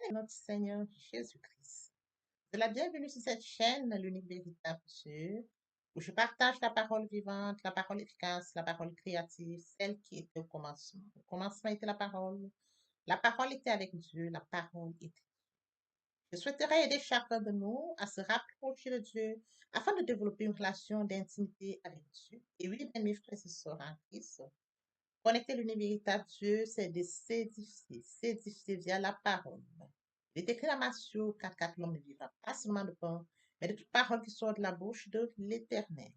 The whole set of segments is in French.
et notre Seigneur Jésus-Christ. De la bienvenue sur cette chaîne, l'unique véritable Dieu, où je partage la parole vivante, la parole efficace, la parole créative, celle qui était au commencement. Au commencement était la parole était avec Dieu, la parole était. Je souhaiterais aider chacun de nous à se rapprocher de Dieu afin de développer une relation d'intimité avec Dieu. Et oui, bien, mes frères et sœurs en Christ, connecter l'univers véritable Dieu, c'est de s'édifier via la parole. Il est écrit dans Matthieu 4, l'homme ne vivra pas seulement de pain, mais de toute parole qui sort de la bouche de l'Éternel.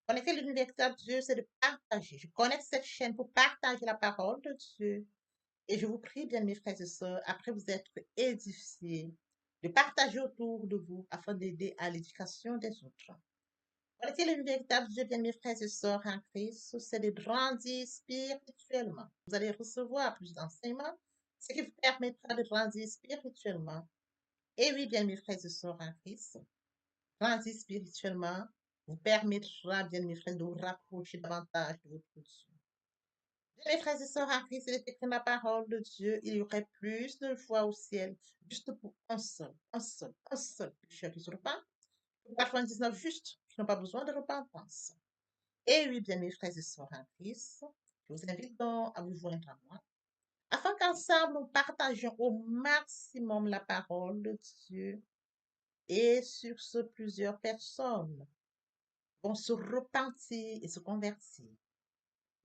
Connecter l'univers véritable Dieu, c'est de partager. Je connecte cette chaîne pour partager la parole de Dieu. Et je vous prie, bien mes frères et sœurs, après vous être édifiés, de partager autour de vous afin d'aider à l'éducation des autres. Connecter le véritable Dieu, bien mes frères et sœurs en Christ, c'est de grandir spirituellement. Vous allez recevoir plus d'enseignements, ce qui vous permettra de grandir spirituellement. Et oui, bien mes frères et sœurs en Christ, grandir spirituellement vous permettra, bien mes frères, de vous rapprocher davantage de votre Dieu. Bien mes frères et sœurs en Christ, il est écrit dans la parole de Dieu, il y aurait plus de joie au ciel, juste pour un seul pécheur qui se repent, pour 99 justes qui n'ont pas besoin de repentance. Et oui, bien mes frères et sœurs en Christ, je vous invite donc à vous joindre à moi, afin qu'ensemble nous partagions au maximum la parole de Dieu. Et sur ce, plusieurs personnes vont se repentir et se convertir.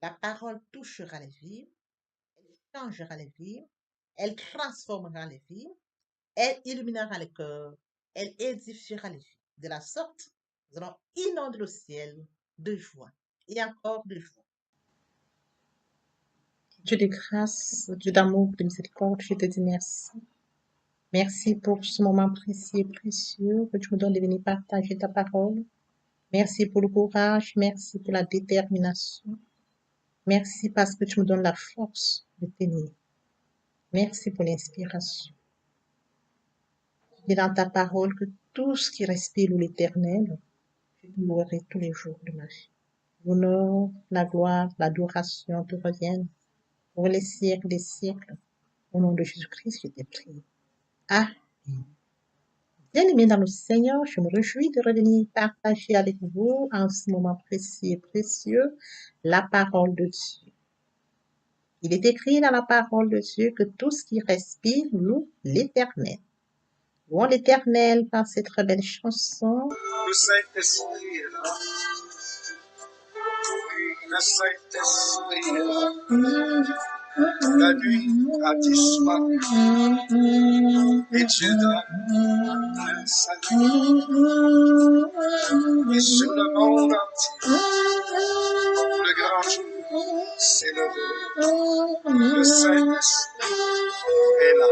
La parole touchera les vies, elle changera les vies, elle transformera les vies, elle illuminera les cœurs, elle édifiera les vies. De la sorte, nous allons inonder le ciel de joie et encore de joie. Dieu de grâce, Dieu d'amour, de miséricorde, je te dis merci. Merci pour ce moment précieux et précieux que tu me donnes de venir partager ta parole. Merci pour le courage, merci pour la détermination. Merci parce que tu me donnes la force de tenir. Merci pour l'inspiration. Et dans ta parole que tout ce qui respire l'Éternel, je te louerai tous les jours de ma vie. L'honneur, la gloire, l'adoration te reviennent pour les siècles des siècles. Au nom de Jésus-Christ, je t'ai prié. Amen. Bien-aimés dans le Seigneur, je me réjouis de revenir partager avec vous en ce moment précis et précieux la parole de Dieu. Il est écrit dans la parole de Dieu que tout ce qui respire loue l'Éternel. Louons l'Éternel par cette très belle chanson. Le Saint-Esprit est là. Le Saint-Esprit est là. La nuit a disparu et Dieu donne le salut. Et sur le monde entier, le grand jour s'est levé. Le Saint-Esprit est là.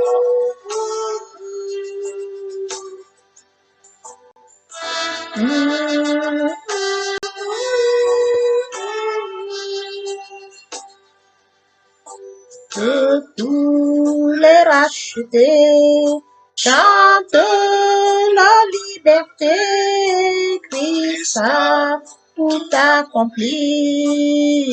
Que tous les rachetés chantent la liberté, Christ a tout accompli,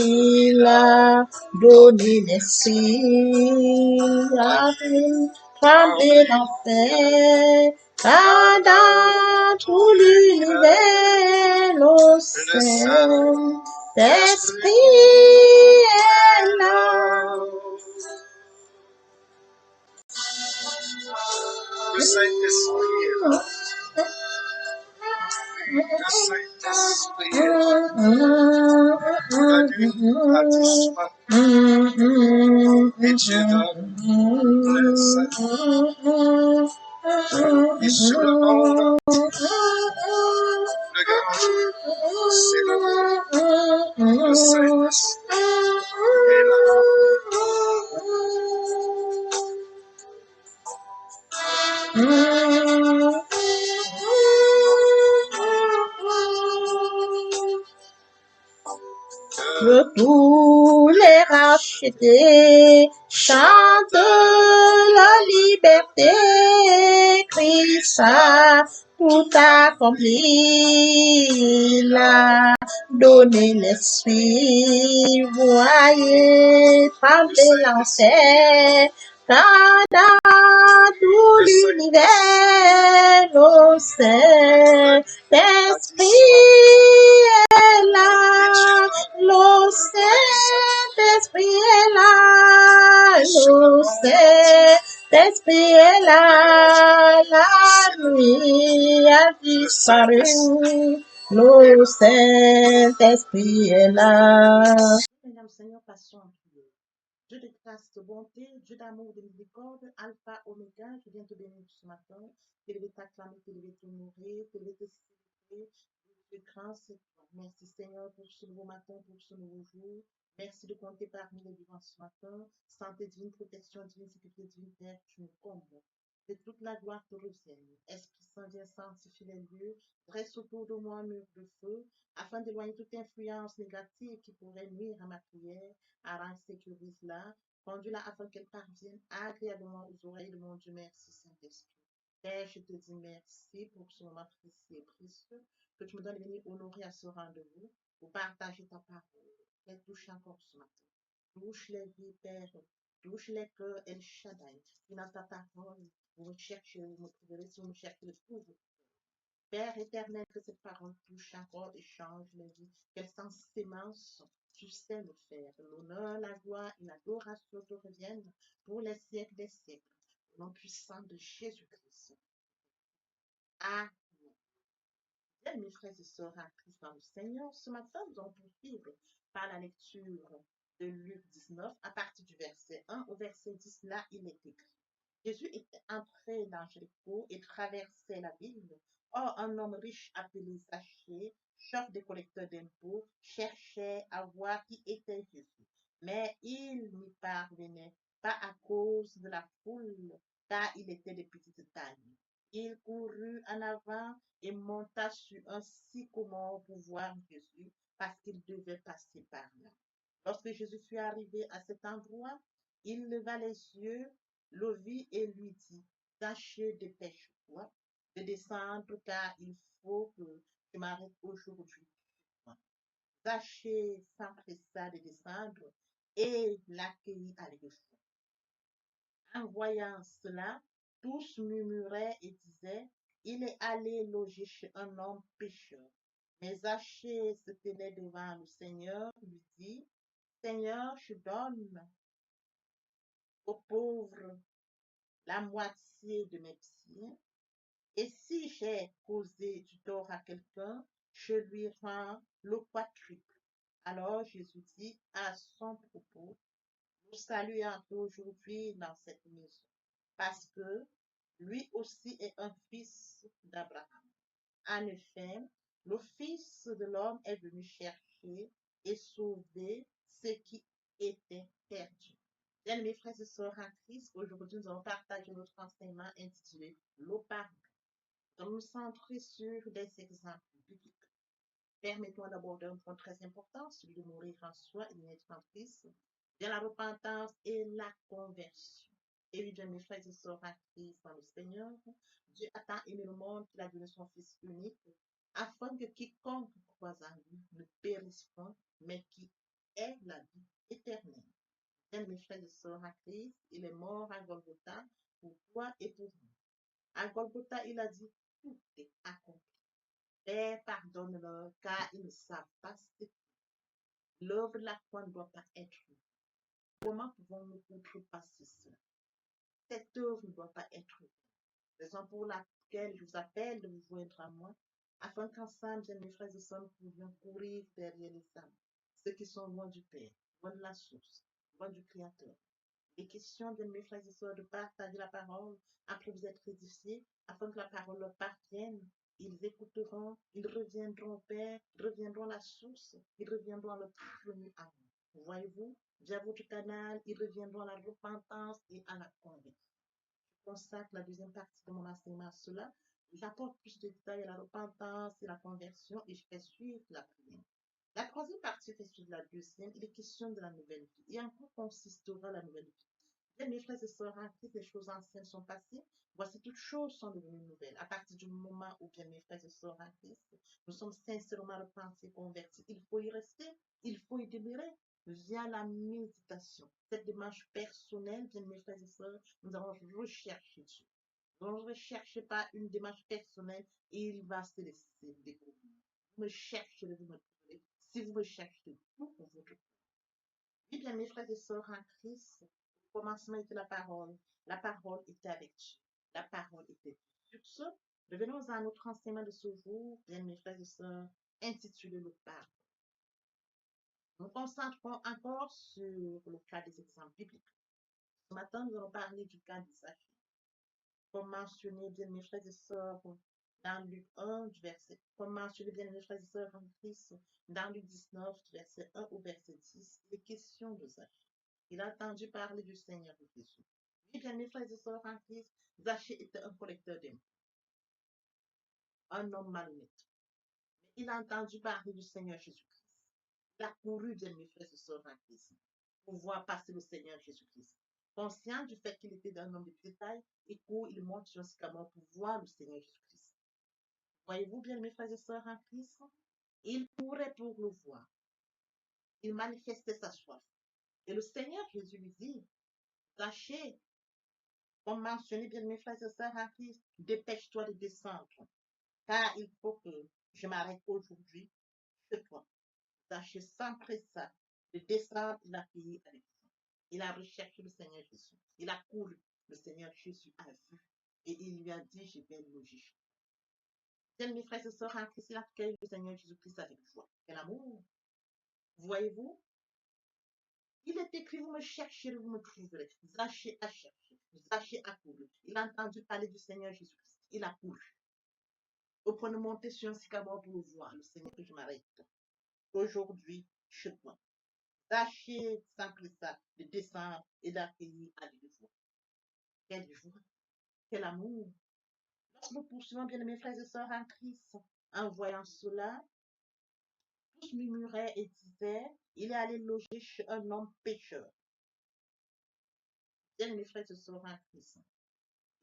il a donné l'esprit, a fait trembler l'enfer, car dans tout l'univers, le Saint-Esprit est là. Le Saint-Esprit est là. Le Saint-Esprit est là. La nuit a disparu et Dieu donne le salut. Et sur le monde entier, le grand jour s'est levé. Le Saint-Esprit est là. Que tous les rachetés chantent la liberté, Christ a tout accompli, il a donné l'esprit, voyez trembler l'enfer, car dans tout l'univers, le Saint-Esprit est là, le Saint-Esprit est là, le Saint-Esprit est là, la nuit a disparu, le Saint-Esprit est là. Mesdames, Seigneur, passons en prière. Dieu de grâce, de bonté, Dieu d'amour, de miséricorde, Alpha, Oméga, je viens te bénir ce matin. Je vais t'acclamer, je vais t'honorer, je vais te célébrer. De grâce, merci Seigneur pour ce nouveau matin, pour ce nouveau jour. Merci de compter parmi les vivants ce matin. Santé divine, protection divine, sécurité divine, Père, tu nous combles. Que toute la gloire te revienne. Esprit Saint, viens sanctifier les lieux. Dresse autour de moi un mur de feu, afin d'éloigner toute influence négative qui pourrait nuire à ma prière. Arrange, sécurise-la, conduis-la afin qu'elle parvienne agréablement aux oreilles de mon Dieu. Merci, Saint-Esprit. Père, je te dis merci pour ce moment précieux et précieux que tu me donnes de venir honorer à ce rendez-vous pour partager ta parole. Père, touche encore ce matin. Touche les vies, Père. Touche les cœurs, El Shaddai. Qui dans ta parole, vous me cherchez, vous me trouverez si vous me cherchez de tout. Père éternel, que cette parole touche encore et change les vies. Qu'elle sans sémence, tu sais le faire. L'honneur, la gloire et l'adoration te reviennent pour les siècles des siècles. Au nom puissant de Jésus-Christ. Amen. Bien, mes frères et sœurs en Christ dans le Seigneur, ce matin, nous allons poursuivre par la lecture de Luc 19 à partir du verset 1 au verset 10. Là, il est écrit. Jésus était entré dans Jéricho et traversait la ville. Or, un homme riche appelé Zachée, chef des collecteurs d'impôts, cherchait à voir qui était Jésus. Mais il n'y parvenait pas à cause de la foule, car il était de petite taille. Il courut en avant et monta sur un sycomore pour voir Jésus, parce qu'il devait passer par là. Lorsque Jésus fut arrivé à cet endroit, il leva les yeux, le vit et lui dit, Zachée, dépêche-toi de descendre car il faut que tu m'arrêtes aujourd'hui. Zachée s'empressa de descendre et l'accueillit avec joie. En voyant cela, tous murmuraient et disaient, il est allé loger chez un homme pécheur. Mais Zachée se tenait devant le Seigneur, lui dit, Seigneur, je donne aux pauvres la moitié de mes biens. Et si j'ai causé du tort à quelqu'un, je lui rends le quadruple. Alors Jésus dit à son propos, vous saluez aujourd'hui dans cette maison, parce que lui aussi est un fils d'Abraham. En effet, le Fils de l'homme est venu chercher et sauver ce qui était perdu. Bien, mes frères et sœurs en Christ, aujourd'hui nous allons partager notre enseignement intitulé Le pardon. Nous allons nous centrer sur des exemples bibliques. Permettons d'aborder un point très important, celui de mourir en soi et d'être en Christ, bien la repentance et la conversion. Et oui, bien, mes frères et sœurs en Christ dans le Seigneur, Dieu a tant aimé le monde qu'il a donné son Fils unique, afin que quiconque croise en lui ne périsse point, mais qui ait la vie éternelle. Bien, mes frères et sœurs en Christ, il est mort à Golgotha pour toi et pour nous. À Golgotha, il a dit, tout est accompli. Père, pardonne-leur, car ils ne savent pas ce que l'œuvre de la foi ne doit pas être faite. Comment pouvons-nous outrepasser cela? Cette œuvre ne doit pas être faite. Raison pour laquelle je vous appelle de vous joindre à moi, afin qu'ensemble, mes frères et sœurs, nous pouvions courir derrière les âmes, ceux qui sont loin du Père, loin de la source, loin du Créateur. Les questions de mes frères et sœurs de partager la parole après vous être édifiés, afin que la parole leur parvienne. Ils écouteront, ils reviendront au Père, ils reviendront à la source, ils reviendront à leur premier amour. Voyez-vous, via votre canal, ils reviendront à la repentance et à la conversion. Je consacre la deuxième partie de mon enseignement à cela. J'apporte plus de détails à la repentance et la conversion et je fais suivre la prière. La troisième partie fait suivre la deuxième. Il est question de la nouvelle vie. Et en quoi consistera la nouvelle vie? Bien, mes frères et sœurs, les choses anciennes sont passées. Voici toutes choses sont devenues nouvelles. À partir du moment où, bien, mes frères et sœurs en Christ, nous sommes sincèrement repentis, convertis. Il faut y rester, il faut y demeurer via la méditation. Cette démarche personnelle, bien, mes frères et sœurs, nous allons rechercher Dieu. Ne recherchez pas une démarche personnelle et il va se laisser découvrir. Vous me cherchez, vous me trouvez. Si vous me cherchez, vous vous trouvez. Oui, bien, mes frères et sœurs en Christ, au commencement était la parole était avec Dieu, la parole était Dieu. Sur ce, revenons à notre enseignement de ce jour, bien, mes frères et sœurs, intitulé le parole. Nous concentrons encore sur le cas des exemples bibliques. Ce matin, nous allons parler du cas d'Isaac. Comme mentionné, bien mes frères et sœurs, dans Luc 1, comme mentionné, bien mes frères et sœurs en Christ, dans Luc 19, du verset 1 au verset 10, il est question de Zachée. Il a entendu parler du Seigneur Jésus. Oui, bien mes frères et sœurs en Christ, Zachée était un collecteur d'impôts, un homme malhonnête. Mais il a entendu parler du Seigneur Jésus-Christ. Il a couru, bien mes frères et sœurs en Christ, pour voir passer le Seigneur Jésus-Christ. Conscient du fait qu'il était un homme de petite taille, il court, il monte sur un sycamore pour voir le Seigneur Jésus-Christ. Voyez-vous bien, mes frères et sœurs en Christ, il courait pour le voir. Il manifestait sa soif. Et le Seigneur Jésus lui dit, Zachée, comme mentionné, bien, mes frères et sœurs en Christ, dépêche-toi de descendre, car il faut que je m'arrête aujourd'hui chez toi. Zachée s'empressa de descendre et l'accueillir avec lui. Il a recherché le Seigneur Jésus. Il a couru. Le Seigneur Jésus a vu. Et il lui a dit, je vais le loger. Bien, mes frères et sœurs en Christ, il accueille le Seigneur Jésus-Christ avec joie. Quel amour! Voyez-vous, il est écrit, vous me chercherez, vous me trouverez. Zachée a cherché, Zachée a couru. Il a entendu parler du Seigneur Jésus-Christ. Il a couru. Au point de monter sur un sycamore pour le voir, le Seigneur, que je m'arrête. Aujourd'hui, chez moi. Zachée s'empressa de descendre et d'accueillir à l'église. Quelle joie, quel amour. Lorsque nous poursuivons, bien mes frères et sœurs en Christ, en voyant cela, tous murmuraient et disaient, il est allé loger chez un homme pécheur. Bien mes frères et sœurs en Christ,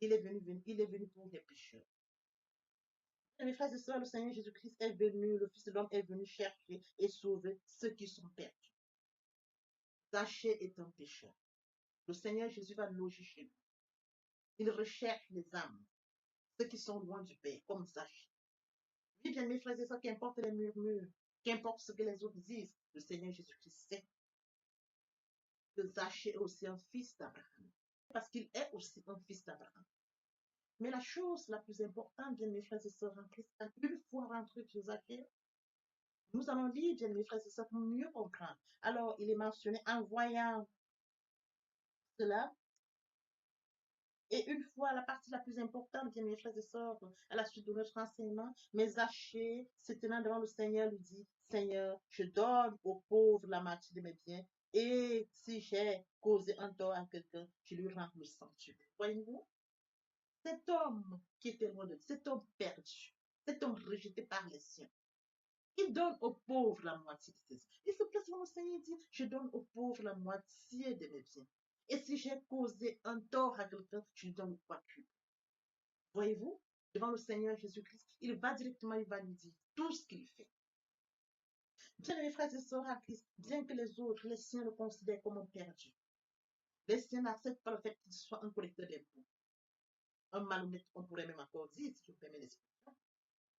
il est venu pour les pécheurs. Bien, mes frères et sœurs, le Seigneur Jésus-Christ est venu, le Fils de l'homme est venu chercher et sauver ceux qui sont perdus. Zachée est un pécheur. Le Seigneur Jésus va loger chez lui. Il recherche les âmes, ceux qui sont loin du Père, comme Zachée. Oui, bien mes frères et sœurs, qu'importe les murmures, qu'importe ce que les autres disent, le Seigneur Jésus-Christ sait que Zachée est aussi un fils d'Abraham. Parce qu'il est aussi un fils d'Abraham. Mais la chose la plus importante, bien mes frères et sœurs en Christ, une fois rentré chez Zachée, nous allons lire, bien mes frères et sœurs, pour mieux comprendre. Alors, il est mentionné en voyant cela. Et une fois, la partie la plus importante, bien mes frères et sœurs, à la suite de notre enseignement, mais Zachée, se tenant devant le Seigneur, lui dit, Seigneur, je donne aux pauvres la moitié de mes biens, et si j'ai causé un tort à quelqu'un, je lui rends le centuple. Voyez-vous? Cet homme qui était loin de Dieu, cet homme perdu, cet homme rejeté par les siens, il donne aux pauvres la moitié de ses biens. Il se place devant le Seigneur et dit, je donne aux pauvres la moitié de mes biens. Et si j'ai causé un tort à quelqu'un, je lui donne le quadruple. Voyez-vous, devant le Seigneur Jésus-Christ, il va directement, il va lui dire tout ce qu'il fait. Bien, mes frères et sœurs à Christ, bien que les autres, les siens le considèrent comme un perdu, les siens n'acceptent pas le fait qu'il soit un collecteur d'impôts. Un malhonnête, on pourrait même encore dire, si je vous permets l'expression.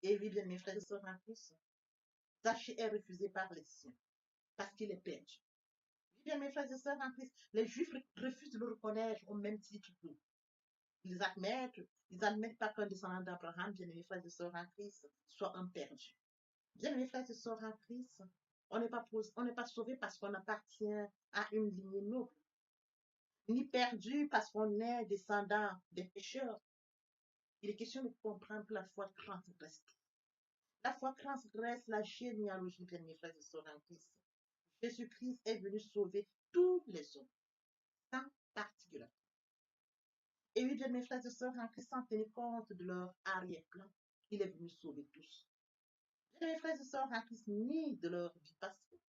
Et oui, bien, mes frères et sœurs en Christ, Zachée est refusé par les siens parce qu'il est perdu. Oui, bien, mes frères et sœurs en Christ, les Juifs refusent de le reconnaître au même titre que nous. Ils admettent pas qu'un descendant d'Abraham, bien, mes frères et sœurs en Christ, soit un perdu. Bien, mes frères et sœurs en Christ, on n'est pas sauvé parce qu'on appartient à une lignée noble, ni perdu parce qu'on est descendant des pécheurs. Il est question de comprendre que la foi transgresse tout. La foi transgresse la généalogie, bien mes frères et sœurs en Christ. Jésus-Christ est venu sauver tous les hommes, sans particulier. Et oui, bien mes frères et sœurs en Christ, sans tenir compte de leur arrière-plan, il est venu sauver tous. Bien mes frères et sœurs en Christ, ni de leur vie passée,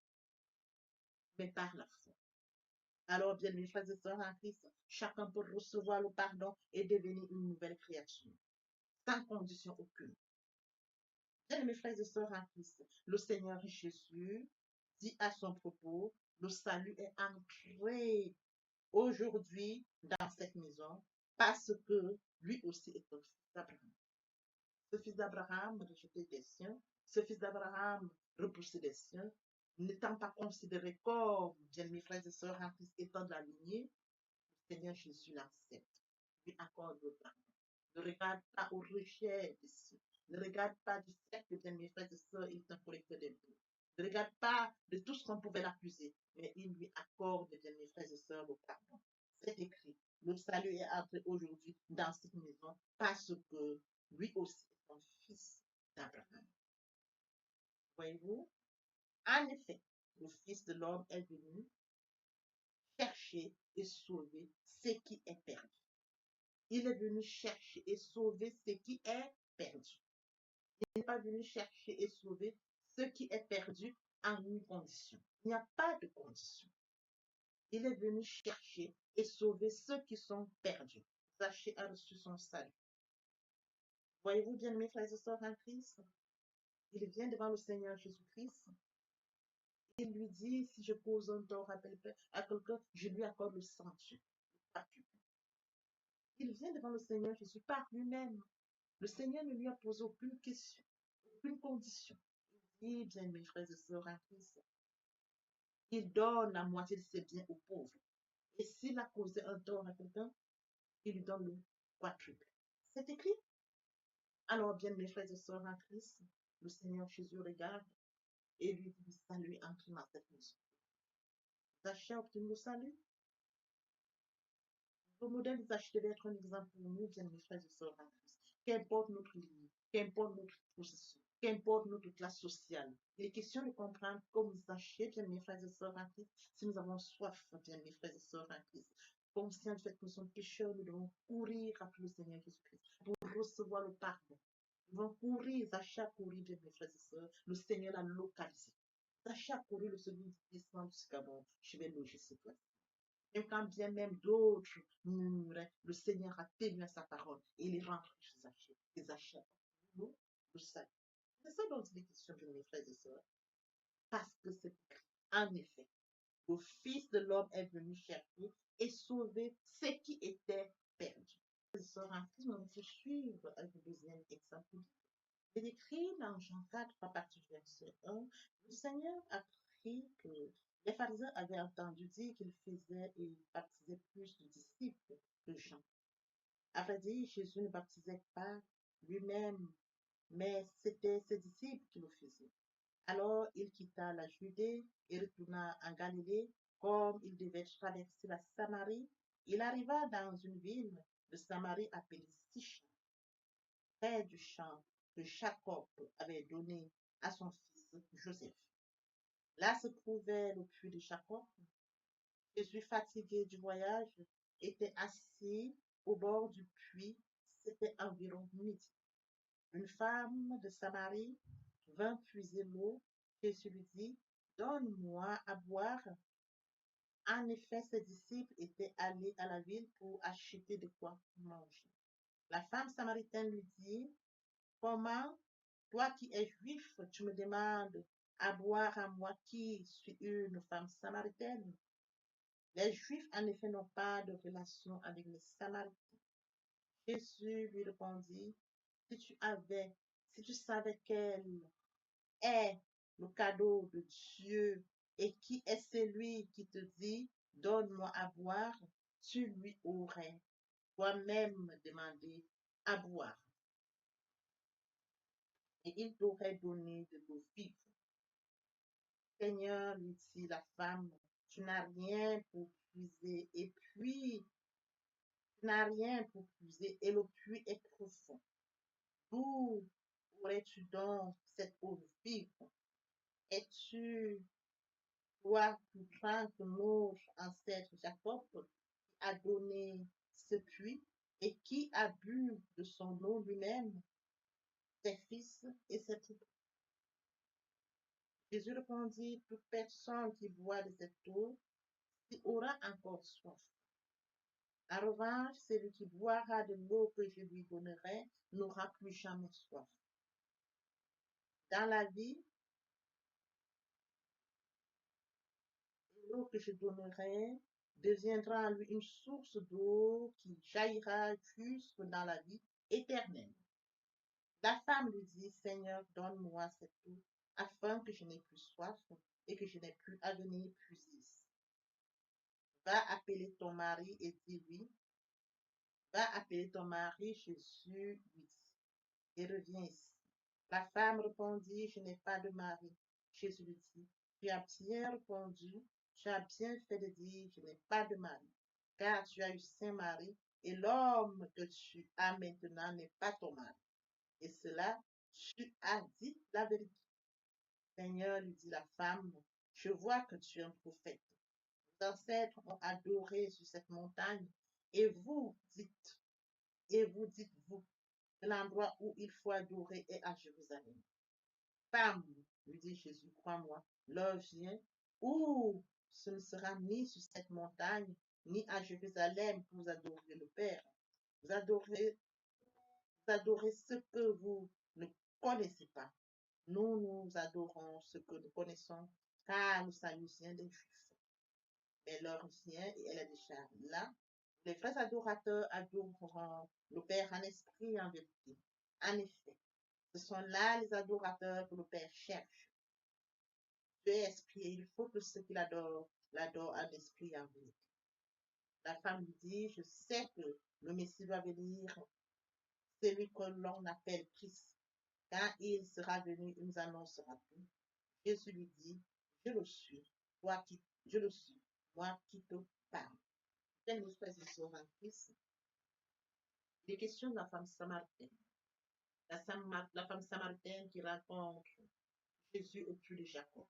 mais par la foi. Alors, bien mes frères et sœurs en Christ, chacun peut recevoir le pardon et devenir une nouvelle créature, sans condition aucune. Bien mes frères et sœurs en Christ, le Seigneur Jésus dit à son propos, le salut est entré aujourd'hui dans cette maison parce que lui aussi est un fils d'Abraham. Ce fils d'Abraham rejeté des siens, ce fils d'Abraham repoussé des siens, n'étant pas considéré comme, bien mes frères et sœurs, en Christ étant de la lignée, le Seigneur Jésus l'accepte, lui accorde le pardon. Ne regarde pas au rejet des siens. Ne regarde pas du fait que, bien mes frères et sœurs, il est un collecteur d'impôts. Ne regarde pas de tout ce qu'on pouvait l'accuser, mais il lui accorde, bien mes frères et sœurs, le pardon. C'est écrit. Le salut est entré aujourd'hui dans cette maison parce que lui aussi est un fils d'Abraham. Voyez-vous? En effet, le Fils de l'homme est venu chercher et sauver ce qui est perdu. Il est venu chercher et sauver ce qui est perdu. Il n'est pas venu chercher et sauver ce qui est perdu en une condition. Il n'y a pas de condition. Il est venu chercher et sauver ceux qui sont perdus. Zachée a reçu son salut. Voyez-vous bien, mes frères et sœurs en Christ, il vient devant le Seigneur Jésus-Christ. Il lui dit, si je cause un tort à quelqu'un, je lui accorde le sanctuaire. Il vient devant le Seigneur Jésus par lui-même. Le Seigneur ne lui a posé aucune question, aucune condition. Il dit, bien, mes frères et sœurs en Christ, il donne la moitié de ses biens aux pauvres. Et s'il a causé un tort à quelqu'un, il lui donne le quadruple. C'est écrit. Alors, bien, mes frères et sœurs en Christ, le Seigneur Jésus regarde et lui dit, salut, entre dans cette maison. Zachée a obtenu le salut. Le modèle de Zachée devait être un exemple pour nous, bien, mes frères et sœurs en Christ. Qu'importe notre ligne, qu'importe notre position, qu'importe notre classe sociale. Il est question de comprendre comme Zachée, bien, mes frères et sœurs en Christ, si nous avons soif, bien, mes frères et sœurs en Christ. Conscients du fait que nous sommes pécheurs, nous devons courir après le Seigneur Jésus-Christ pour recevoir le pardon. Nous devons courir, Zachée a couru, bien, mes frères et sœurs. Le Seigneur l'a localisé. Zachée a couru le second descend jusqu'à bon, je vais loger ce place. Et quand bien même d'autres murmuraient, le Seigneur a tenu à sa parole et il est rentré chez Zachée. Et Zachée a nous le salut. C'est ça dont il est question, bien, mes frères et sœurs. Parce que c'est écrit. En effet, le Fils de l'homme est venu chercher et sauver ce qui était perdu. Les sœurs en Christ, nous allons suivre avec le deuxième exemple. Il est écrit dans Jean 4, à partir du verset 1, le Seigneur a pris que les pharisiens avaient entendu dire qu'il faisait et baptisait plus de disciples que Jean. À vrai dire, Jésus ne baptisait pas lui-même, mais c'était ses disciples qui le faisaient. Alors il quitta la Judée et retourna en Galilée. Comme il devait traverser la Samarie, il arriva dans une ville de Samarie appelée Sichem, près du champ que Jacob avait donné à son fils Joseph. Là se trouvait le puits de Jacob. Jésus, fatigué du voyage, était assis au bord du puits. C'était environ midi. Une femme de Samarie vint puiser l'eau. Jésus lui dit, donne-moi à boire. En effet, ses disciples étaient allés à la ville pour acheter de quoi manger. La femme samaritaine lui dit, comment, toi qui es juif, tu me demandes à boire à moi qui suis une femme samaritaine? Les juifs, en effet, n'ont pas de relation avec les samaritains. Jésus lui répondit, si tu savais quel est le cadeau de Dieu et qui est celui qui te dit, donne-moi à boire, tu lui aurais toi-même demandé à boire et il t'aurait donné de l'eau vive. Seigneur, lui dit la femme, tu n'as rien pour puiser et puis tu n'as rien pour puiser et le puits est profond. D'où aurais-tu donc cette eau vive? Es-tu toi qui prends que notre ancêtre Jacob a donné ce puits et qui a bu de son eau lui-même, ses fils et ses poupées? Jésus répondit, toute personne qui boit de cette eau aura encore soif. En revanche, celui qui boira de l'eau que je lui donnerai n'aura plus jamais soif. Dans la vie, l'eau que je donnerai deviendra en lui une source d'eau qui jaillira jusque dans la vie éternelle. La femme lui dit, Seigneur, donne-moi cette eau, afin que je n'ai plus soif et que je n'ai plus à venir puiser. Va appeler ton mari et dis-lui, va appeler ton mari, Jésus lui dit, et reviens ici. La femme répondit, je n'ai pas de mari. Jésus lui dit, tu as bien répondu, tu as bien fait de dire, je n'ai pas de mari, car tu as eu 5 maris, et l'homme que tu as maintenant n'est pas ton mari. Et cela, tu as dit la vérité. Seigneur, lui dit la femme, je vois que tu es un prophète. Vos ancêtres ont adoré sur cette montagne, et dites-vous, que l'endroit où il faut adorer est à Jérusalem. Femme, lui dit Jésus, crois-moi, l'heure vient où ce ne sera ni sur cette montagne, ni à Jérusalem que vous adorez le Père. Vous adorez ce que vous ne connaissez pas. Nous adorons ce que nous connaissons, car le salut vient des Juifs. Mais l'heure vient, et elle est déjà là. Les vrais adorateurs adoreront le Père en esprit et en vérité. En effet, ce sont là les adorateurs que le Père cherche. Dieu est esprit et il faut que ceux qui l'adorent en esprit et en vérité. La femme lui dit, je sais que le Messie doit venir, celui que l'on appelle Christ. Quand il sera venu, il nous annoncera tout. Jésus lui dit, je le suis, je le suis, moi qui te parle. Bien, mes frères et sœurs en Christ, il est question de la femme samaritaine. La femme samaritaine qui rencontre Jésus au puits de Jacob.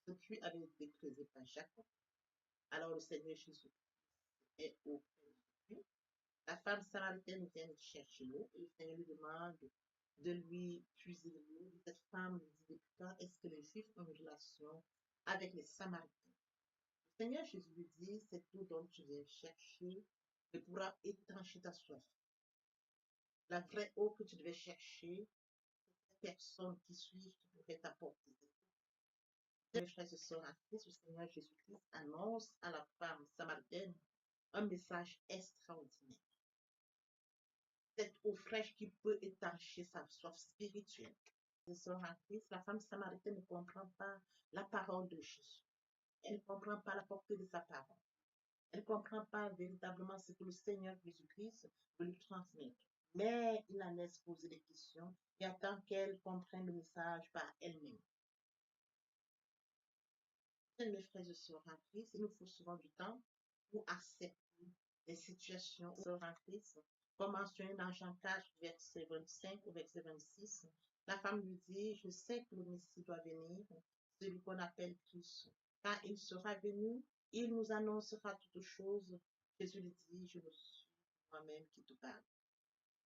Ce puits avait été creusé par Jacob. Alors le Seigneur Jésus est au puits. La femme samaritaine vient chercher l'eau et le Seigneur lui demande de lui puiser l'eau. Cette femme lui dit, quand est-ce que les Juifs ont une relation avec les Samaritains? Le Seigneur Jésus lui dit, cette eau dont tu viens chercher ne pourra étancher ta soif. La vraie eau que tu devais chercher, personne qui suit qui pourrait t'apporter. Mes frères et sœurs en Christ, le Seigneur Jésus-Christ annonce à la femme samaritaine un message extraordinaire. Cette eau fraîche qui peut étancher sa soif spirituelle. Mes sœurs en Christ, la femme samaritaine ne comprend pas la parole de Jésus. Elle ne comprend pas la portée de sa parole. Elle ne comprend pas véritablement ce que le Seigneur Jésus-Christ veut lui transmettre. Mais il la laisse poser des questions et attend qu'elle comprenne le message par elle-même. Mes frères et sœurs en Christ, il nous faut souvent du temps pour accepter des situations en Christ. Comme mentionné dans Jean 4, verset 25 ou verset 26, la femme lui dit, je sais que le Messie doit venir, celui qu'on appelle Christ. Quand il sera venu, il nous annoncera toutes choses. Jésus lui dit, je le suis moi-même qui te parle.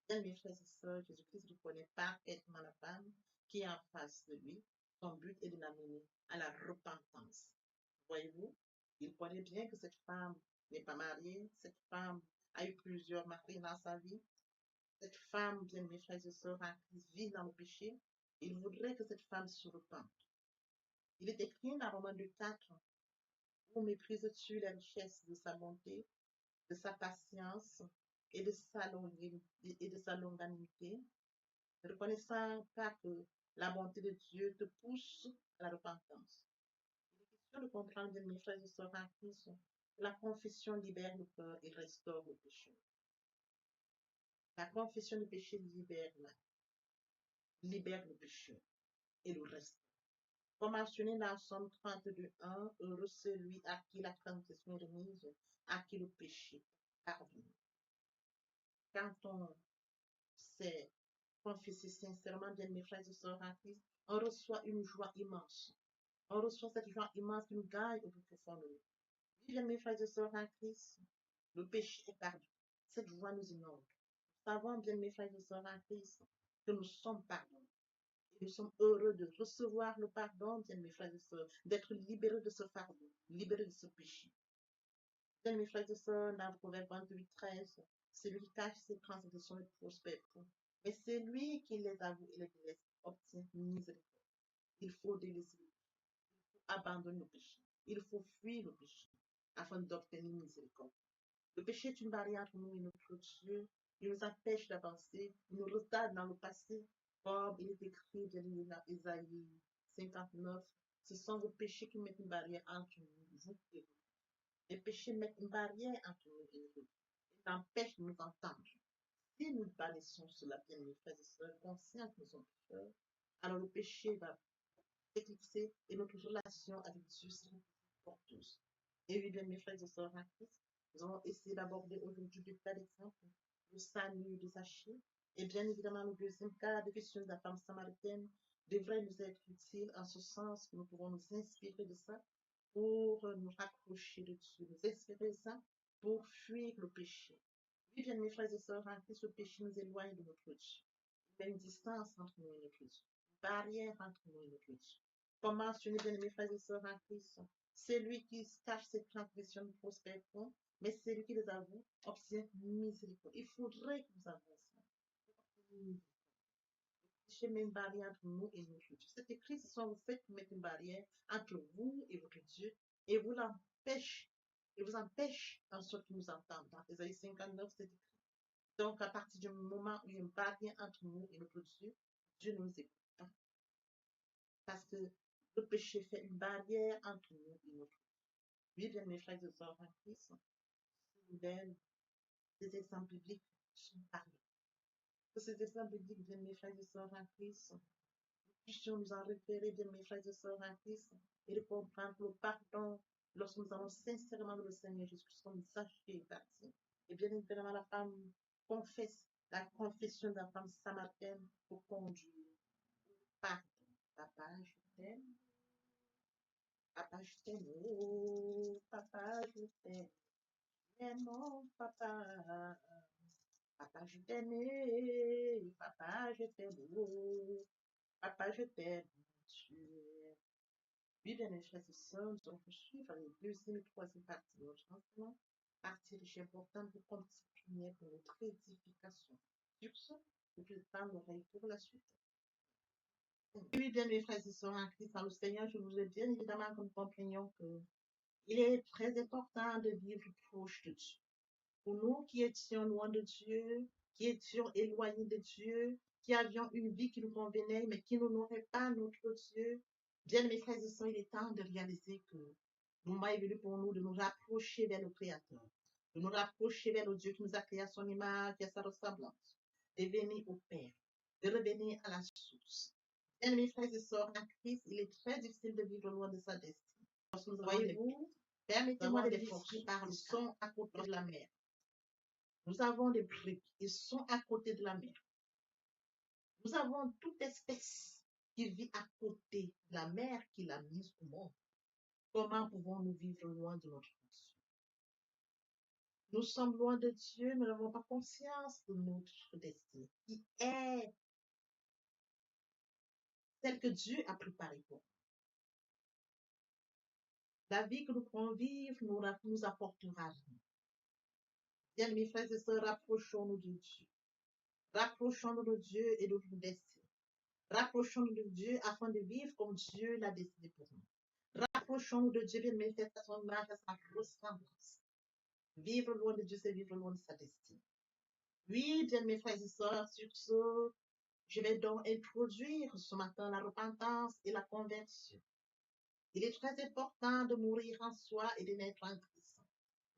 Bien, mes frères et sœurs, Jésus-Christ connaît parfaitement la femme qui est en face de lui. Son but est de l'amener à la repentance. Voyez-vous, il connaît bien que cette femme n'est pas mariée, cette femme a eu plusieurs maris dans sa vie. Cette femme, bien mes frères et sœurs, vit dans le péché. Il voudrait que cette femme se repente. Il est écrit dans Romains 2,4 où méprises-tu la richesse de sa bonté, de sa patience et de sa longanimité, ne reconnaissant pas que la bonté de Dieu te pousse à la repentance. De comprendre, mes frères et sœurs en Christ, la confession libère le cœur et restaure le péché. La confession du péché libère le péché et le reste. Comme mentionné dans Somme 32:1, heureux celui à qui la transgression est remise, à qui le péché pardonne. Quand on sait confesser sincèrement, bien mes frères et sœurs en Christ, on reçoit une joie immense. On reçoit cette joie immense qui nous gagne au plus profond de nous. Bien mes frères et sœurs en Christ, le péché est pardonné. Cette joie nous inonde. Nous savons, bien mes frères et sœurs en Christ, que nous sommes pardonnés. Et nous sommes heureux de recevoir le pardon, bien mes frères et sœurs, d'être libérés de ce fardeau, libérés de ce péché. Bien mes frères et sœurs, dans le Proverbe 28:13, celui qui cache ses transgressions ne prospère point. Mais c'est lui qui les avoue et les délaisse, obtient miséricorde. Il faut délaisser le péché. Il faut abandonner le péché. Il faut fuir le péché. afin d'obtenir miséricorde. Le péché est une barrière entre nous et notre Dieu. Il nous empêche d'avancer, il nous retarde dans le passé, comme il est écrit dans Isaïe 59. Ce sont vos péchés qui mettent une barrière entre vous et vous. Les péchés mettent une barrière entre nous et vous. Ils empêchent de nous entendre. Si nous balaissons cela, bien mes frères et sœurs, conscients que nous sommes pécheurs, alors le péché va s'éclipser et notre relation avec Dieu sera porteuse. Et oui, bien mes frères et sœurs en Christ, nous allons essayer d'aborder aujourd'hui deux cas d'exemple, le salut de Zachée. Et bien évidemment, le deuxième cas de question de la femme samaritaine devrait nous être utile en ce sens que nous pouvons nous inspirer de ça pour nous rapprocher de Dieu, nous inspirer de ça pour fuir le péché. Oui, bien mes frères et sœurs en Christ, le péché nous éloigne de notre Dieu. Il y a une distance entre nous et notre Dieu, une barrière entre nous et notre Dieu. Comme mentionné, bien mes frères et sœurs en Christ, c'est lui qui cache ses transgressions, nous prospérons, mais c'est lui qui les avoue, obtient miséricorde. Il faudrait que nous avons ça. Met une barrière entre nous et notre Dieu. C'est écrit, ce sont vos faits qui mettent une barrière entre vous et votre Dieu et vous l'empêche, et vous empêche en sorte que nous entendons. Dans Ésaïe 59, c'est écrit. Donc, à partir du moment où il y a une barrière entre nous et notre Dieu, Dieu nous écoute pas. Parce que le péché fait une barrière entre nous et notre Dieu. Oui, bien mes frères et sœurs en Christ, ces exemples bibliques sont parlés. Ces exemples bibliques, bien mes frères et sœurs en Christ, nous puissions nous en référer, bien mes frères et sœurs en Christ, et de comprendre le pardon lorsque nous allons sincèrement dans le Seigneur Jésus-Christ, comme Zachée est parti. Et bien évidemment, la femme confesse la confession de la femme samaritaine pour conduire au pardon. Papa, je t'aime. Papa, je t'aime. Oh, papa, je t'aime. Mon papa. Papa, je t'aime. Papa, je t'aime. Oh, papa, je t'aime. Dieu. Oui, bien, mes frères et sœurs, nous allons poursuivre les deuxième et troisième parties de notre enseignement. Partie riche importante pour continuer pour notre édification. Sur ce, je vous parle l'oreille pour la suite. Oui, bien, mes frères et sœurs en Christ, dans le Seigneur, je voudrais bien évidemment que nous comprenions qu'il est très important de vivre proche de Dieu. Pour nous qui étions loin de Dieu, qui étions éloignés de Dieu, qui avions une vie qui nous convenait, mais qui n'honorait pas notre Dieu, bien, mes frères et sœurs, il est temps de réaliser que le moment est venu pour nous de nous rapprocher vers le Créateur, de nous rapprocher vers le Dieu qui nous a créé à son image et à sa ressemblance, de venir au Père, de revenir à la source. Bien, mes frères et sœurs, en Christ, il est très difficile de vivre loin de sa destinée. Voyez-vous, permettez-moi de l'illustrer par le son à côté de la mer. Nous avons des briques, ils sont à côté de la mer. Nous avons toute espèce qui vit à côté de la mer qu'il a mise au monde. Comment pouvons-nous vivre loin de notre Dieu? Nous sommes loin de Dieu, nous n'avons pas conscience de notre destinée, qui est celle que Dieu a préparée pour nous. La vie que nous pourrons vivre nous apportera vie. Bien, mes frères et sœurs, rapprochons-nous de Dieu. Rapprochons-nous de Dieu et de notre destinée. Rapprochons-nous de Dieu afin de vivre comme Dieu l'a décidé pour nous. Rapprochons-nous de Dieu, bien mes frères, à son image, à sa ressemblance. Vivre loin de Dieu, c'est vivre loin de sa destinée. Oui, bien mes frères et sœurs, sur ce, je vais donc introduire ce matin la repentance et la conversion. Il est très important de mourir en soi et de naître en Christ.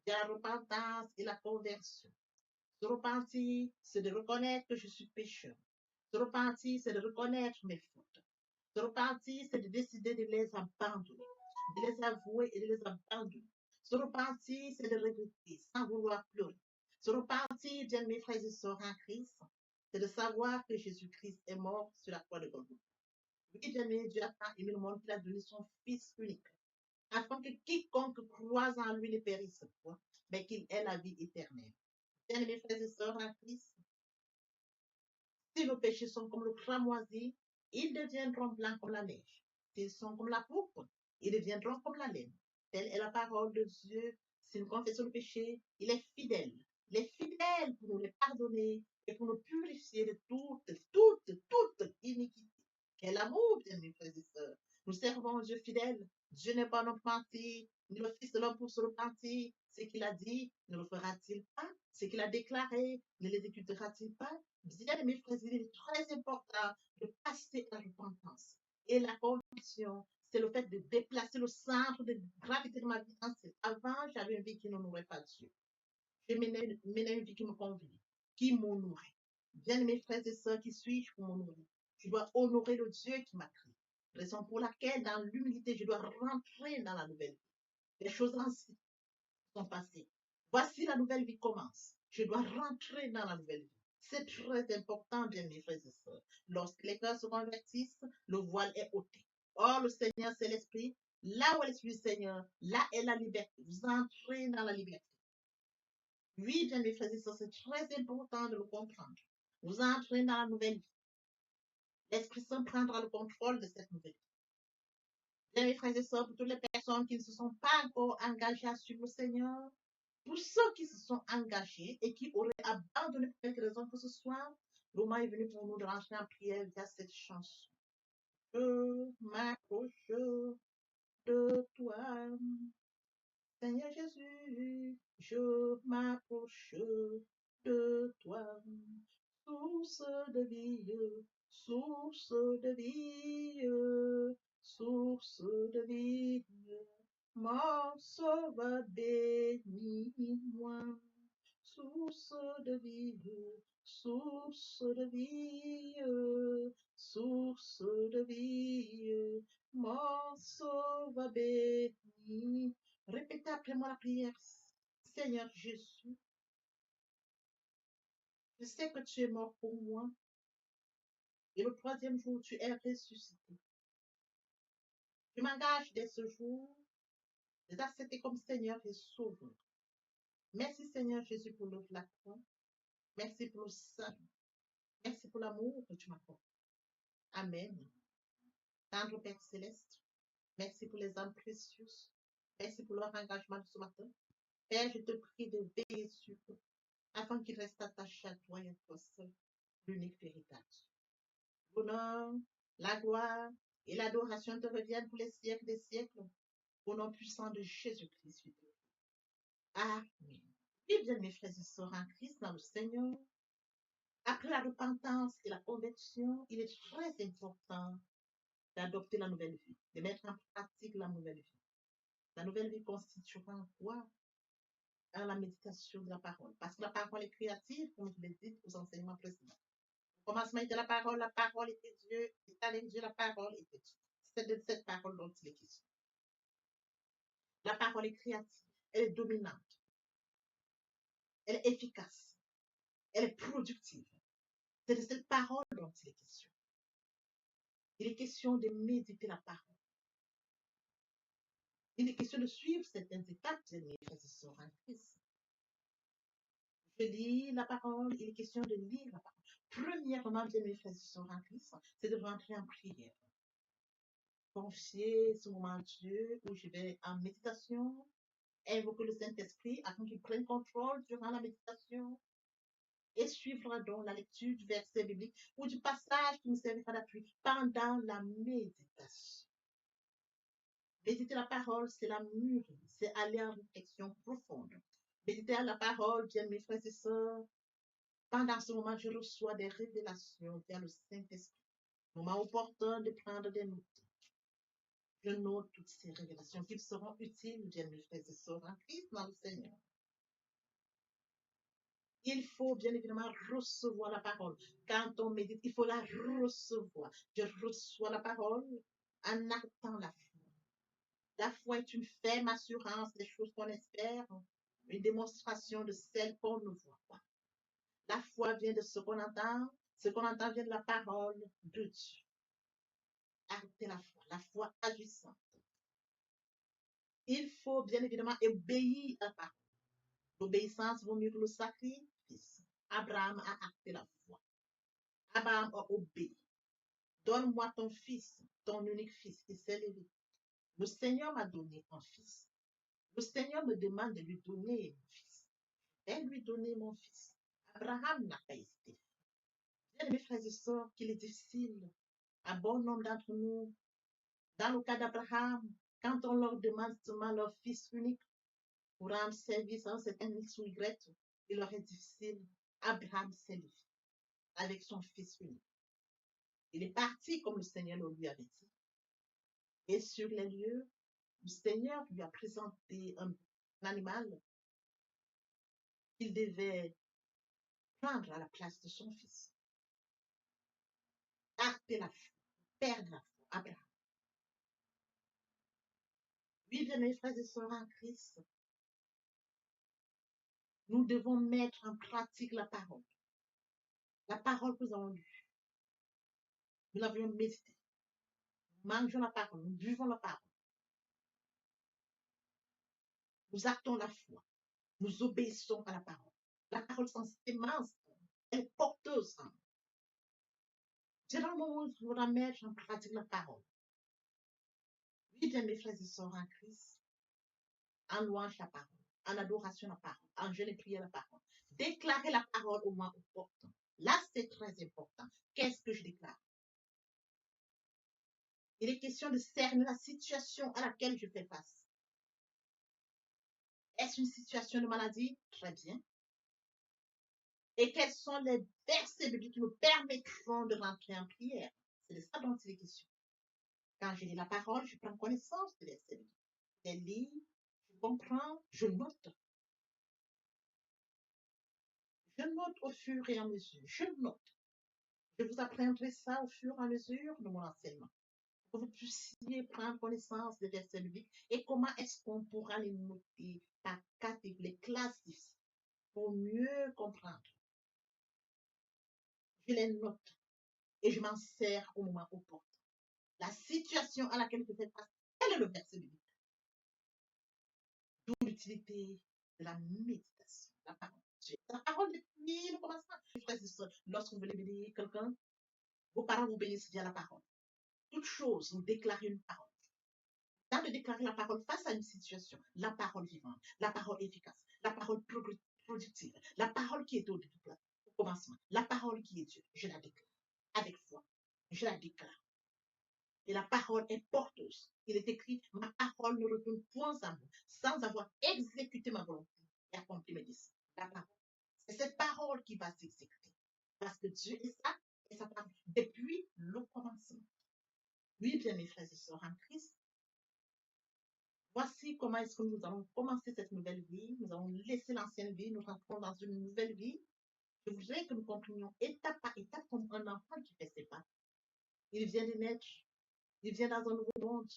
Il y a la repentance et la conversion. Se repentir, c'est de reconnaître que je suis pécheur. Se repentir, c'est de reconnaître mes fautes. Se repentir, c'est de décider de les abandonner, de les avouer et de les abandonner. Se repentir, c'est de regretter sans vouloir pleurer. Se repentir, bien mes frères et sœurs en Christ, c'est de savoir que Jésus-Christ est mort sur la croix de Golgotha. Oui, bien mes, Dieu a tant aimé le monde qu'il a donné son Fils unique, afin que quiconque croise en lui ne périsse point, mais qu'il ait la vie éternelle. Bien mes frères et sœurs en Christ, si nos péchés sont comme le cramoisi, ils deviendront blancs comme la neige. S'ils sont comme la pourpre, ils deviendront comme la laine. Telle est la parole de Dieu. Si nous confessons le péché, il est fidèle. Il est fidèle pour nous les pardonner et pour nous purifier de toute iniquité. Quel amour, bien mes frères et sœurs. Nous servons un Dieu fidèle. Dieu n'est pas notre menti. Le Fils de l'homme pour se repentir. Ce qu'il a dit, ne le fera-t-il pas? Ce qu'il a déclaré, ne l'exécutera-t-il pas? Bien, mes frères, il est très important de passer à la repentance. Et la conviction, c'est le fait de déplacer le centre de gravité de ma vie. Avant, j'avais une vie qui n'honorait pas Dieu. Je menais une vie qui me convenait, qui m'honorait. Bien, mes frères et sœurs, qui suis-je pour m'honorer? Je dois honorer le Dieu qui m'a créé. Raison pour laquelle, dans l'humilité, je dois rentrer dans la nouvelle vie. Les choses anciennes sont passées. Voici la nouvelle vie commence. Je dois rentrer dans la nouvelle vie. C'est très important, bien mes frères et sœurs. Lorsque les cœurs se convertissent, le voile est ôté. Or, le Seigneur, c'est l'Esprit. Là où est l'Esprit du Seigneur, là est la liberté. Vous entrez dans la liberté. Oui, bien mes frères et sœurs, c'est très important de le comprendre. Vous entrez dans la nouvelle vie. L'Esprit Saint prendra le contrôle de cette nouvelle vie. Bien mes frères et sœurs, pour toutes les personnes qui ne se sont pas encore engagées à suivre le Seigneur, pour ceux qui se sont engagés et qui auraient abandonné pour quelque raison que ce soit, le moment est venu pour nous de rentrer en prière via cette chanson. Je m'approche de toi, Seigneur Jésus, je m'approche de toi, source de vie, source de vie, source de vie, mon sauveur bénis-moi, source de vie, source de vie, source de vie, mon sauveur bénis. Répétez après moi la prière. Seigneur Jésus, je sais que tu es mort pour moi et le troisième jour, tu es ressuscité. Je m'engage dès ce jour de t'accepter comme Seigneur et Sauveur. Merci Seigneur Jésus pour l'œuvre de la croix. Merci pour le salut. Merci pour l'amour que tu m'apportes. Amen. Tendre Père Céleste, merci pour les âmes précieuses. Merci pour leur engagement de ce matin. Père, je te prie de veiller sur eux afin qu'ils restent attachés à toi et à toi seul, l'unique véritable. L'honneur, la gloire et l'adoration te reviennent pour les siècles des siècles, au nom puissant de Jésus-Christ. Amen. Et bien, mes frères et sœurs en Christ, dans le Seigneur, après la repentance et la conversion, il est très important d'adopter la nouvelle vie, de mettre en pratique la nouvelle vie. La nouvelle vie constituera en quoi? À la méditation de la parole. Parce que la parole est créative, comme je l'ai dit aux enseignements précédents. Au commencement était la parole était Dieu, et avec Dieu, la parole était Dieu. C'est de cette parole dont il est question. La parole est créative, elle est dominante, elle est efficace, elle est productive. C'est de cette parole dont il est question. Il est question de méditer la parole. Il est question de suivre certaines étapes de mes frères et sœurs en Christ. Je lis la parole, il est question de lire la parole. Premièrement, bien mes frères et sœurs en Christ, c'est de rentrer en prière. Confier ce moment à Dieu où je vais en méditation, invoquer le Saint-Esprit afin qu'il prenne contrôle durant la méditation et suivre donc la lecture du verset biblique ou du passage qui nous servira d'appui pendant la méditation. Méditer la parole, c'est la mûrir, c'est aller en réflexion profonde. Méditer la parole, bien mes frères et sœurs, pendant ce moment, je reçois des révélations via le Saint-Esprit. Moment opportun de prendre des notes. Je note toutes ces révélations qui seront utiles, bien mes frères et sœurs en Christ dans le Seigneur. Il faut bien évidemment recevoir la parole. Quand on médite, il faut la recevoir. Je reçois la parole en actant la foi. La foi est une ferme assurance des choses qu'on espère, une démonstration de celles qu'on ne voit pas. La foi vient de ce qu'on entend vient de la parole de Dieu. Acter la foi agissante. Il faut bien évidemment obéir à la parole. L'obéissance vaut mieux que le sacrifice. Abraham a acté la foi. Abraham a obéi. Donne-moi ton fils, ton unique fils, qui s'est levé. Le Seigneur m'a donné un fils. Le Seigneur me demande de lui donner mon fils. Je vais lui donner mon fils. Abraham n'a pas hésité. Bien, mes frères et sœurs, qu'il est difficile à bon nombre d'entre nous, dans le cas d'Abraham, Quand on leur demande seulement leur fils unique pour rendre service à un certain X ou Y, il leur est difficile. Abraham s'est levé avec son fils unique. Il est parti comme le Seigneur le lui avait dit. Et sur les lieux, le Seigneur lui a présenté un animal qu'il devait prendre à la place de son fils. Acter la foi, perdre la foi, Abraham. Oui, bien mes frères et sœurs en Christ, nous devons mettre en pratique la parole. La parole que nous avons lue. Nous l'avions méditée. Nous mangeons la parole, nous buvons la parole. Nous actons la foi. Nous obéissons à la parole. La parole sans sémence, elle est porteuse. C'est dans le moment où nous devons mettre en pratique la parole. Oui, bien mes frères et sœurs en Christ, en louange la parole, en adoration la parole, en jeûne et prière la parole. Déclarer la parole au moment opportun. Là, c'est très important. Qu'est-ce que je déclare? Il est question de cerner la situation à laquelle je fais face. Est-ce une situation de maladie? Très bien. Et quels sont les versets bibliques qui me permettront de rentrer en prière? C'est de ça dont il est question. Quand je lis la parole, je prends connaissance des versets bibliques. Je les lis, je comprends, je note. Je note au fur et à mesure. Je note. Je vous apprendrai ça au fur et à mesure de mon enseignement. Pour que vous puissiez prendre connaissance des versets bibliques et comment est-ce qu'on pourra les noter par catégorie, les classifier pour mieux comprendre. Je les note et je m'en sers au moment opportun. La situation à laquelle je fais face, quel est le verset biblique? D'où l'utilité de la méditation, la parole. La parole depuis le commencement. Lorsque vous voulez bénir quelqu'un, vos parents vous bénissent via la parole. Toute chose, vous déclarez une parole. Dans de déclarer la parole face à une situation, la parole vivante, la parole efficace, la parole productive, la parole qui est au commencement, la parole qui est Dieu, je la déclare avec foi. Je la déclare. Et la parole est porteuse. Il est écrit, ma parole ne retourne point à moi, sans avoir exécuté ma volonté et accompli mes desseins. La parole. C'est cette parole qui va s'exécuter. Parce que Dieu est ça, et sa parole, depuis le commencement. Oui, bien mes frères et sœurs en Christ, voici comment est-ce que nous allons commencer cette nouvelle vie. Nous allons laisser l'ancienne vie, nous rentrons dans une nouvelle vie. Je voudrais que nous comprenions étape par étape comme un enfant qui fait ses pas. Il vient de naître. Il vient dans un nouveau monde.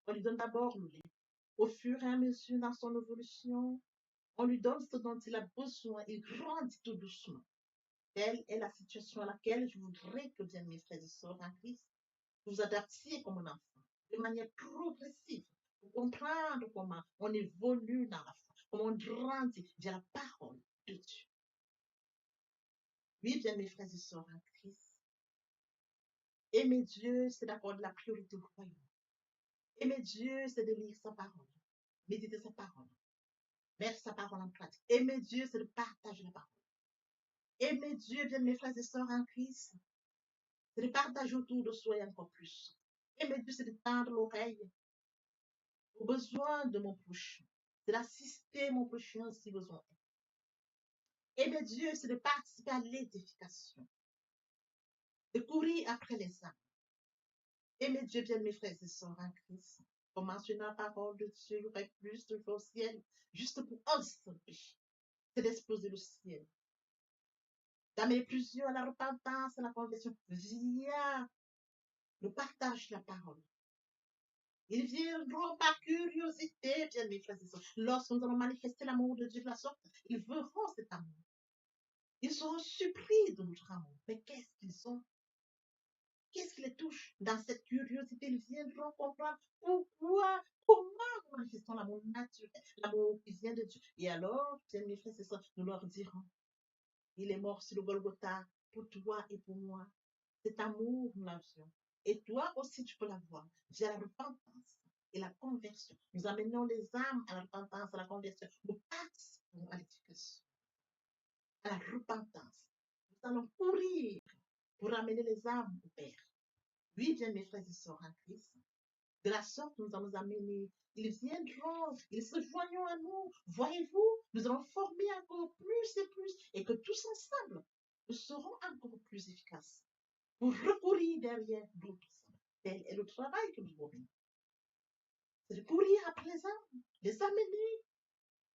On lui donne d'abord le lait. Au fur et à mesure dans son évolution, on lui donne ce dont il a besoin. Il grandit tout doucement. Telle est la situation à laquelle je voudrais que, bien mes frères et sœurs en Christ, vous vous adaptiez comme un enfant, de manière progressive, pour comprendre comment on évolue dans la foi, comment on grandit via la parole de Dieu. Oui, bien mes frères et sœurs en Christ, aimer Dieu, c'est d'accorder la priorité au royaume. Aimer Dieu, c'est de lire sa parole, méditer sa parole, mettre sa parole en pratique. Aimer Dieu, c'est de partager la parole. Aimer Dieu, bien mes frères et sœurs en Christ, c'est de partager autour de soi et encore plus. Aimer Dieu, c'est de tendre l'oreille aux besoins de mon prochain. C'est d'assister mon prochain si besoin est. Aimer Dieu, c'est de participer à l'édification, de courir après les âmes. Aimer Dieu, bien mes frères et sœurs en Christ. Pour mentionner la parole de Dieu, il y aurait plus de choses au ciel, juste pour un seul péché. C'est d'exploser le ciel. D'amener plusieurs à la repentance, à la conversion, via le partage de la parole. Ils viendront par curiosité, bien mes frères et sœurs. Lorsque nous allons manifester l'amour de Dieu de la sorte, ils verront cet amour. Ils seront surpris de notre amour. Mais qu'est-ce qu'ils ont? Qu'est-ce qui les touche? Dans cette curiosité, ils viendront comprendre pourquoi, comment nous manifestons l'amour naturel, l'amour qui vient de Dieu. Et alors, bien mes frères et sœurs, nous leur dirons, il est mort sur le Golgotha pour toi et pour moi. Cet amour, nous l'avions. Et toi aussi, tu peux l'avoir via la repentance et la conversion. Nous amenons les âmes à la repentance, à la conversion. Nous participons à l'éducation, à la repentance. Nous allons courir pour amener les âmes au Père. Oui, bien mes frères et sœurs en Christ, De la sorte, nous allons amener. Ils viendront, ils se joignent à nous. Voyez-vous, nous allons former encore plus et plus, et que tous ensemble, nous serons encore plus efficaces pour recourir derrière d'autres. Tel est le travail que nous avons. C'est de courir après les âmes, les amener,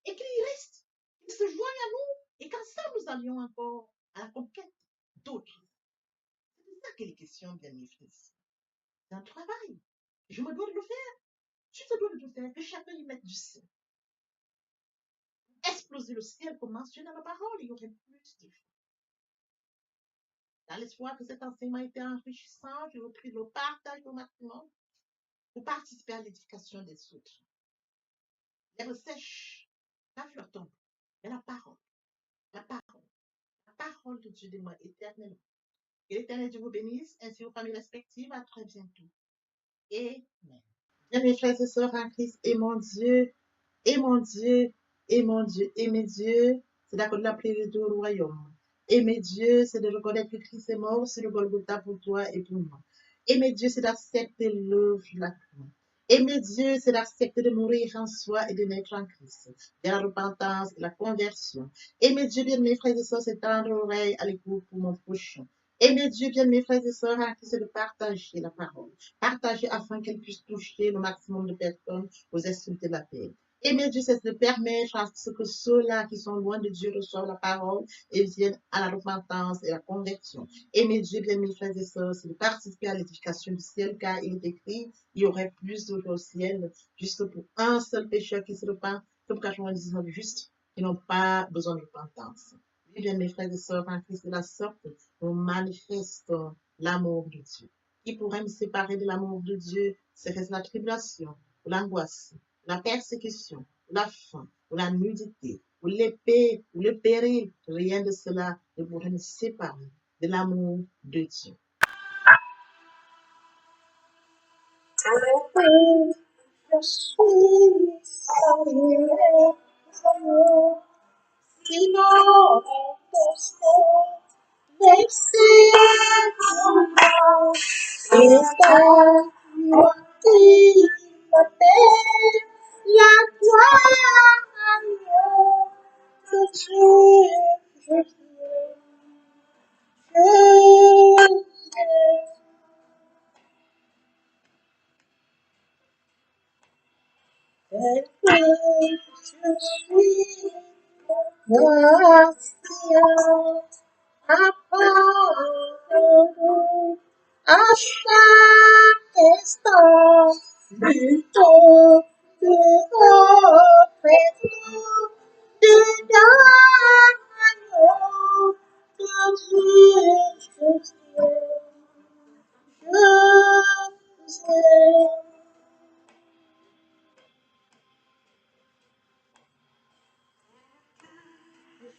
et qu'ils restent, qu'ils se joignent à nous, et qu'ensemble nous allions encore à la conquête d'autres. C'est ça qu'il est question, bien mes frères. C'est un travail. Je me dois de le faire. Tu te dois de le faire. Que chacun y mette du sien. Exploser le ciel, comme mentionné dans la parole, il y aurait plus de choses. Dans l'espoir que cet enseignement ait été enrichissant, je repris le partage au maximum pour participer à l'édification des autres. L'herbe sèche, la fleur tombe, mais la parole de Dieu demeure éternellement. Que l'Éternel Dieu vous bénisse, ainsi aux familles respectives. À très bientôt. Amen. Bien, mes frères et sœurs en Christ, et mon Dieu, et mon Dieu, et mon Dieu, et mes dieux, c'est d'accorder la prière du royaume. Et mes dieux, c'est de reconnaître que Christ est mort sur le Golgotha pour toi et pour moi. Et mes dieux, c'est d'accepter l'œuvre de la croix. Et mes dieux, c'est d'accepter de mourir en soi et de naître en Christ, de la repentance et la conversion. Et mes dieux, bien mes frères et sœurs, c'est tendre l'oreille à l'écoute pour mon prochain. Et mes dieux, bien mes frères et sœurs, en Christ, c'est de partager la parole. Partager afin qu'elle puisse toucher le maximum de personnes aux esprits de la paix. Et mes dieux, c'est de permettre à ce que ceux-là qui sont loin de Dieu reçoivent la parole et viennent à la repentance et la conversion. Et mes dieux, bien mes frères et sœurs, c'est de participer à l'édification du ciel, car il est écrit, il y aurait plus d'eau au ciel, juste pour un seul pécheur qui se repent, que pour 99 justes qui n'ont pas besoin de repentance. Et bien mes frères et sœurs, en Christ de la sorte, nous manifestons l'amour de Dieu. Qui pourrait me séparer de l'amour de Dieu? Serait-ce la tribulation ou l'angoisse? La persécution, la faim, ou la nudité, ou l'épée, ou le péril, rien de cela ne pourrait nous séparer de l'amour de Dieu. Je suis salué, sinon, merci pour moi. C'est ta qui m'appelle, la gloire que je suis à chaque instant, plutôt que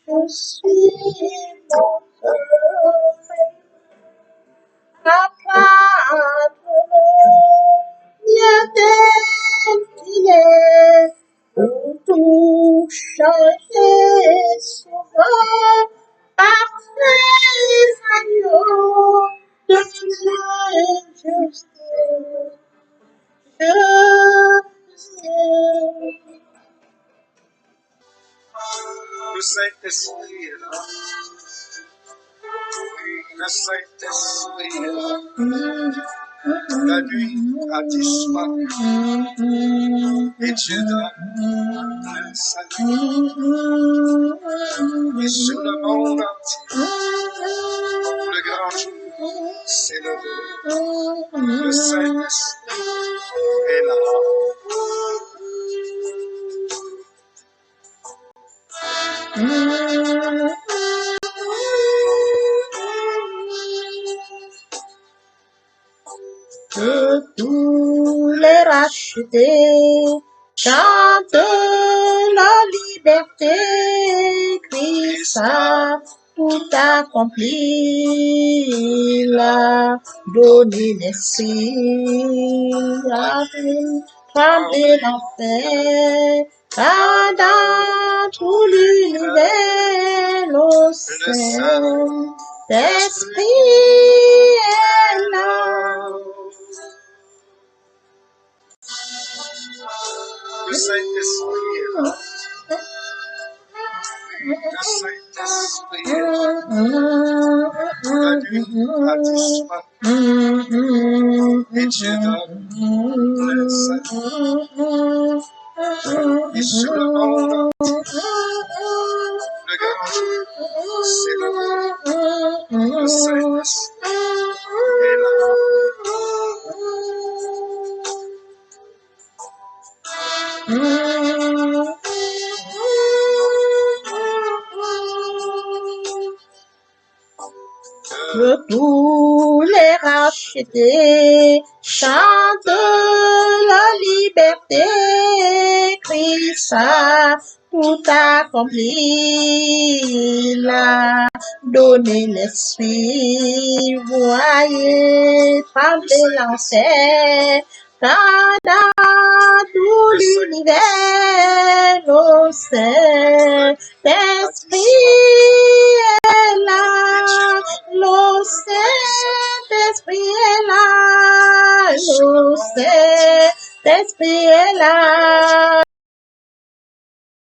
je suis tout changer souvent parfait agneau de Dieu juste. Le Saint-Esprit est là. Oui, le Saint-Esprit est là. La nuit a disparu et Dieu donne le salut. Et sur le monde entier, le grand jour s'est levé. Le Saint-Esprit est là. Que tous les rachetés chantent la liberté. Christ a tout accompli, il a donné l'esprit, a fait trembler l'enfer, car dans tout l'univers, le Saint-Esprit est là. nuit a disparu et Dieu donne le salut. Et sur le monde, le grand célèbre le Saint-Esprit est là. Que tous les rachetés chantent la liberté. Christ a tout accompli. Il a donné l'esprit. Voyez trembler l'enfer. Quand dans tout l'univers, nos Saint-Esprit est là. Le Saint-Esprit est là. Le Saint-Esprit est là.